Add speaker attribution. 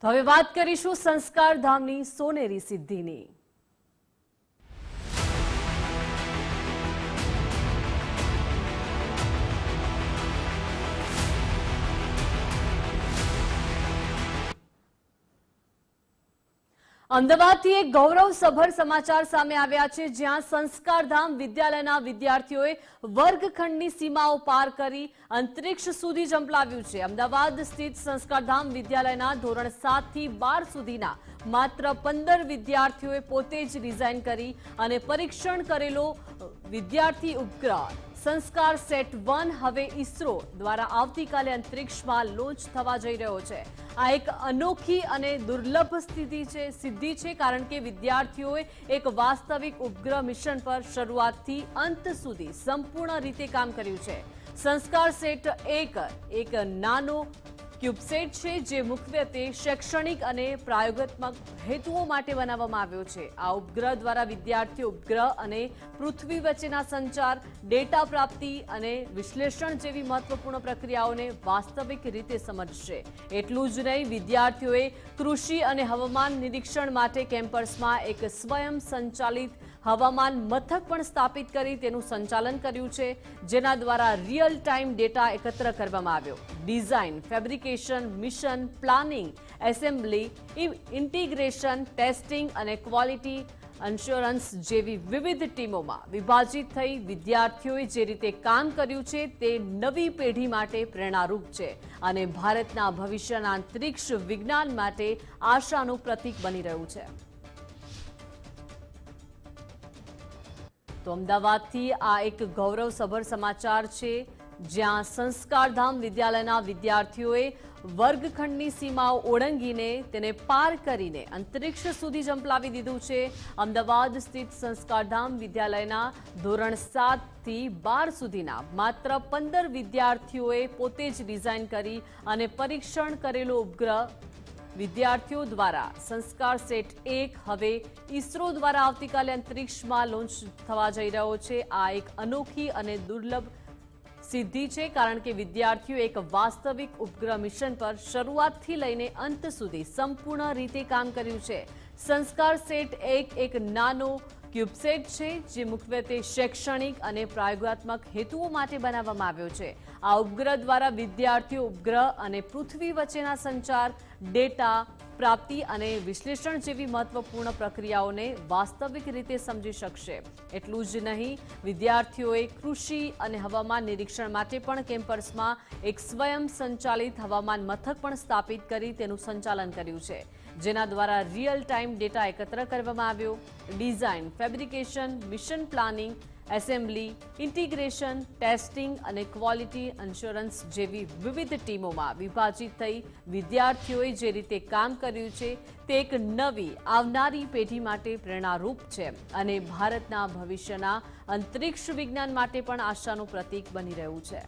Speaker 1: તો હવે વાત કરીશું સંસ્કાર ધામની સોનેરી સિદ્ધિની। અમદાવાદથી એક ગૌરવસભર સમાચાર સામે આવ્યા છે, જ્યાં સંસ્કારધામ વિદ્યાલયના વિદ્યાર્થીઓએ વર્ગખંડની સીમાઓ પાર કરી અંતરિક્ષ સુધી ઝંપલાવ્યું છે। અમદાવાદ સ્થિત સંસ્કારધામ વિદ્યાલયના ધોરણ 7 થી 12 સુધીના માત્ર 15 વિદ્યાર્થીઓએ પોતે જ ડિઝાઇન કરી અને પરીક્ષણ કરેલો વિદ્યાર્થી ઉપગ્રહ સંસ્કાર સેટ 1 હવે ઇસરો દ્વારા આવતીકાલે અંતરિક્ષમાં લોન્ચ થવા જઈ રહ્યો છે। આ એક અનોખી અને દુર્લભ સિદ્ધિ છે, કારણ કે વિદ્યાર્થીઓએ એક વાસ્તવિક ઉપગ્રહ મિશન પર શરૂઆતથી અંત સુધી સંપૂર્ણ રીતે કામ કર્યું છે। સંસ્કાર સેટ 1 એક નાનો ક્યુબસેટ છે, જે મુખ્યત્વે શૈક્ષણિક અને પ્રયોગાત્મક હેતુઓ માટે બનાવવામાં આવ્યો છે। આ ઉપગ્રહ દ્વારા વિદ્યાર્થીઓ ઉપગ્રહ અને પૃથ્વી વચ્ચેના સંચાર, ડેટા પ્રાપ્તિ અને વિશ્લેષણ જેવી મહત્વપૂર્ણ પ્રક્રિયાઓને વાસ્તવિક રીતે સમજશે। એટલું જ નહીં, વિદ્યાર્થીઓએ કૃષિ અને હવામાન નિરીક્ષણ માટે કેમ્પસમાં એક સ્વયં સંચાલિત હવામાન મથક પણ સ્થાપિત કરી તેનું સંચાલન કર્યું છે, જેના દ્વારા રિયલ ટાઈમ ડેટા એકત્ર કરવામાં આવ્યો। Design, fabrication, mission planning, assembly, integration, testing અને ક્વોલિટી અશ્યોરન્સ જેવી વિવિધ ટીમોમાં વિભાજિત થઈ વિદ્યાર્થીઓએ જે રીતે કામ કર્યું છે તે નવી પેઢી માટે પ્રેરણારૂપ છે અને ભારતના ભવિષ્યના અંતરિક્ષ વિજ્ઞાન માટે આશાનું પ્રતીક બની રહ્યું છે। તો અમદાવાદથી આ એક ગૌરવસભર સમાચાર છે, જ્યાં સંસ્કારધામ વિદ્યાલયના વિદ્યાર્થીઓએ વર્ગખંડની સીમાઓ ઓળંગીને તેને પાર કરીને અંતરિક્ષ સુધી ઝંપલાવી દીધું છે। અમદાવાદ સ્થિત સંસ્કારધામ વિદ્યાલયના ધોરણ 7 થી 12 સુધીના માત્ર 15 વિદ્યાર્થીઓએ પોતે જ ડિઝાઇન કરી અને પરીક્ષણ કરેલો ઉપગ્રહ વિદ્યાર્થીઓ દ્વારા સંસ્કાર સેટ 1 હવે ઇસરો દ્વારા આવતીકાલે અંતરિક્ષમાં લોન્ચ થવા જઈ રહ્યો છે। આ એક અનોખી અને દુર્લભ સિદ્ધિ છે, કારણ કે વિદ્યાર્થીઓ એક વાસ્તવિક ઉપગ્રહ મિશન પર શરૂઆતથી લઈને અંત સુધી સંપૂર્ણ રીતે કામ કર્યું છે। સંસ્કાર સેટ 1 એક નાનો ક્યુબસેટ છે, જે મુખ્યત્વે શૈક્ષણિક અને પ્રયોગાત્મક હેતુઓ માટે બનાવવામાં આવ્યો છે। આ ઉપગ્રહ દ્વારા વિદ્યાર્થીઓ ઉપગ્રહ અને પૃથ્વી વચ્ચેના સંચાર, ડેટા પ્રાપ્તિ અને વિશ્લેષણ જેવી મહત્વપૂર્ણ પ્રક્રિયાઓને વાસ્તવિક રીતે સમજી શકશે। એટલું જ નહીં, વિદ્યાર્થીઓએ કૃષિ અને હવામાન નિરીક્ષણ માટે પણ કેમ્પસમાં એક સ્વયં સંચાલિત હવામાન મથક પણ સ્થાપિત કરી તેનું સંચાલન કર્યું છે, જેના દ્વારા રિયલ ટાઈમ ડેટા એકત્ર કરવામાં આવ્યો। Design, fabrication, mission planning, assembly, integration, testing અને ક્વોલિટી અશ્યોરન્સ જેવી વિવિધ ટીમોમાં વિભાજિત થઈ વિદ્યાર્થીઓએ જે રીતે કામ કર્યું છે તે એક નવી આવનારી પેઢી માટે પ્રેરણારૂપ છે અને ભારતના ભવિષ્યના અંતરિક્ષ વિજ્ઞાન માટે પણ આશાનું પ્રતીક બની રહ્યું છે।